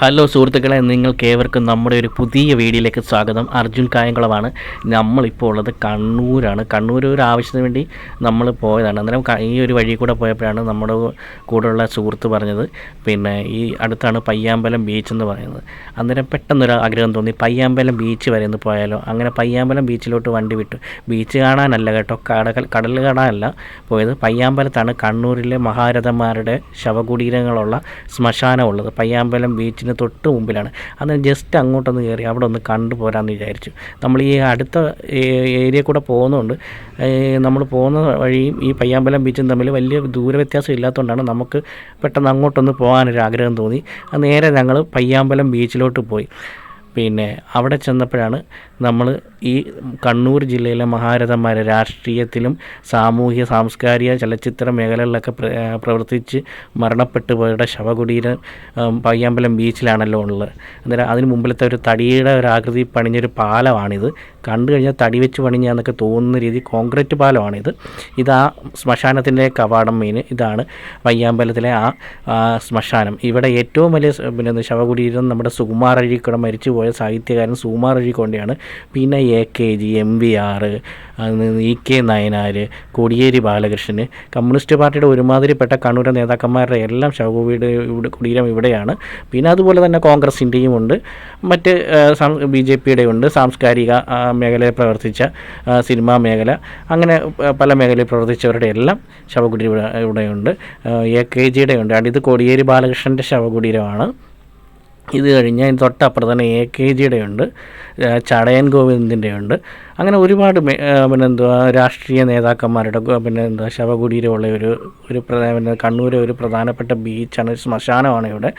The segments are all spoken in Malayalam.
ഹലോ സുഹൃത്തുക്കളെ, നിങ്ങൾക്കേവർക്കും നമ്മുടെ ഒരു പുതിയ വീഡിയോയിലേക്ക് സ്വാഗതം. അർജുൻ കായംകുളമാണ്. നമ്മളിപ്പോൾ ഉള്ളത് കണ്ണൂരാണ്. കണ്ണൂർ ഒരു ആവശ്യത്തിന് വേണ്ടി നമ്മൾ പോയതാണ്. അന്നേരം ഈ ഒരു വഴി കൂടെ പോയപ്പോഴാണ് നമ്മുടെ കൂടെയുള്ള സുഹൃത്ത് പറഞ്ഞത്, പിന്നെ ഈ അടുത്താണ് പയ്യാമ്പലം ബീച്ച് എന്ന് പറയുന്നത്. അന്നേരം പെട്ടെന്നൊരു ആഗ്രഹം തോന്നി, പയ്യാമ്പലം ബീച്ച് വരെ ഒന്ന് പോയാലോ. അങ്ങനെ പയ്യാമ്പലം ബീച്ചിലോട്ട് വണ്ടി വിട്ടു. ബീച്ച് കാണാനല്ല കേട്ടോ, കടൽ കാണാനല്ല പോയത്. പയ്യാമ്പലത്താണ് കണ്ണൂരിലെ മഹാരഥന്മാരുടെ ശവകുടീരങ്ങളുള്ള ശ്മശാനമുള്ളത്. പയ്യാമ്പലം ബീച്ചിന് തൊട്ട് മുമ്പിലാണ്. അന്ന് ജസ്റ്റ് അങ്ങോട്ടൊന്ന് കയറി അവിടെ ഒന്ന് കണ്ടു പോരാമെന്ന് വിചാരിച്ചു. നമ്മൾ ഈ അടുത്ത ഏരിയ കൂടെ പോകുന്നതുകൊണ്ട് നമ്മൾ പോകുന്ന വഴിയും ഈ പയ്യാമ്പലം ബീച്ചും തമ്മിൽ വലിയ ദൂര വ്യത്യാസം ഇല്ലാത്തതുകൊണ്ടാണ് നമുക്ക് പെട്ടെന്ന് അങ്ങോട്ടൊന്ന് പോകാനൊരു ആഗ്രഹം തോന്നി. നേരെ ഞങ്ങൾ പയ്യാമ്പലം ബീച്ചിലോട്ട് പോയി. പിന്നെ അവിടെ ചെന്നപ്പോഴാണ് നമ്മൾ ഈ കണ്ണൂർ ജില്ലയിലെ മഹാരഥന്മാർ രാഷ്ട്രീയത്തിലും സാമൂഹ്യ സാംസ്കാരിക ചലച്ചിത്ര മേഖലകളിലൊക്കെ പ്രവർത്തിച്ച് മരണപ്പെട്ടു പോയവരുടെ ശവകുടീരം പയ്യാമ്പലം ബീച്ചിലാണല്ലോ ഉള്ളത്. അന്നേരം അതിന് മുമ്പിലത്തെ ഒരു തടിയുടെ ഒരു ആകൃതി പണിഞ്ഞൊരു പാലമാണിത്. കണ്ടു കഴിഞ്ഞാൽ തടി വെച്ച് പണിഞ്ഞാന്നൊക്കെ തോന്നുന്ന രീതി കോൺക്രീറ്റ് പാലമാണിത്. ഇത് ആ ശ്മശാനത്തിൻ്റെ കവാടം മെയിൻ ഇതാണ്. പയ്യാമ്പലത്തിലെ ആ ശ്മശാനം. ഇവിടെ ഏറ്റവും വലിയ പിന്നെ ശവകുടീരം നമ്മുടെ സുകുമാർ അഴീക്കോട് മരിച്ചുപോയ സാഹിത്യകാരൻ സുകുമാർ അഴീക്കോടിയാണ്. പിന്നെ AKG, MVR, EK Nayanar, Kodiyeri Balakrishnan, communist പാർട്ടിയുടെ ഒരുമാതിരിപ്പെട്ട കണ്ണൂർ നേതാക്കന്മാരുടെ എല്ലാം കുടീരം ഇവിടെയാണ്. പിന്നെ അതുപോലെ തന്നെ കോൺഗ്രസിൻ്റെയും ഉണ്ട്, മറ്റ് BJPയുടെ ഉണ്ട്, സാംസ്കാരിക മേഖലയിൽ പ്രവർത്തിച്ച സിനിമാ മേഖല, അങ്ങനെ പല മേഖലയിൽ പ്രവർത്തിച്ചവരുടെ എല്ലാം ശവകുടീരം ഇവിടെയുണ്ട്. AKGയുടെ ഉണ്ട്. ഇത് കോടിയേരി ബാലകൃഷ്ണൻ്റെ ശവകുടീരമാണ്. ഇത് കഴിഞ്ഞ് അതിന് തൊട്ടപ്പുറത്ത് തന്നെ AKGയുടെ ഉണ്ട്, ചടയൻ ഗോവിന്ദിൻ്റെ ഉണ്ട്. അങ്ങനെ ഒരുപാട് രാഷ്ട്രീയ നേതാക്കന്മാരുടെ ശവകുടീരമുള്ള പിന്നെ കണ്ണൂരെ ഒരു പ്രധാനപ്പെട്ട ബീച്ചാണ്, ശ്മശാനമാണ് ഇവിടെ.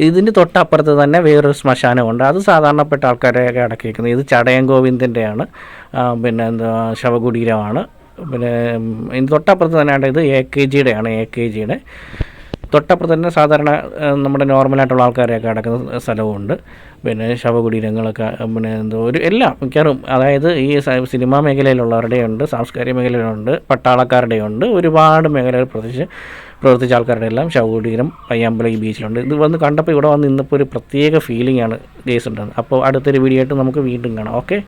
ഇതിൻ്റെ തൊട്ടപ്പുറത്ത് തന്നെ വേറൊരു ശ്മശാനമുണ്ട്. അത് സാധാരണപ്പെട്ട ആൾക്കാരെയൊക്കെ അടക്കിയിരിക്കുന്നത്. ഇത് ചടയൻ ഗോവിന്ദിൻ്റെയാണ്, ശവകുടീരമാണ്. പിന്നെ ഇതിന് തൊട്ടപ്പുറത്ത് തന്നെയാണ് ഇത് AKGയുടെ തൊട്ടപ്പുറത്ത് തന്നെ സാധാരണ നമ്മുടെ നോർമലായിട്ടുള്ള ആൾക്കാരെയൊക്കെ അടക്കുന്ന സ്ഥലവുമുണ്ട്. പിന്നെ ശവകുടീരങ്ങളൊക്കെ എല്ലാം മിക്കവാറും, അതായത് ഈ സിനിമാ മേഖലയിലുള്ളവരുടെയുണ്ട്, സാംസ്കാരിക മേഖലയിലുണ്ട്, പട്ടാളക്കാരുടെയുണ്ട്, ഒരുപാട് മേഖലകൾ പ്രവർത്തിച്ച ആൾക്കാരുടെ എല്ലാം ശവകുടീരം പയ്യാമ്പലം ഈ ബീച്ചിലുണ്ട്. ഇത് വന്ന് കണ്ടപ്പോൾ ഇവിടെ വന്ന് ഇന്നിപ്പോൾ ഒരു പ്രത്യേക ഫീലിംഗ് ആണ് ഗേസ് ഉണ്ടാകുന്നത്. അപ്പോൾ അടുത്തൊരു വീഡിയോ ആയിട്ട് നമുക്ക് വീണ്ടും കാണാം. ഓക്കെ.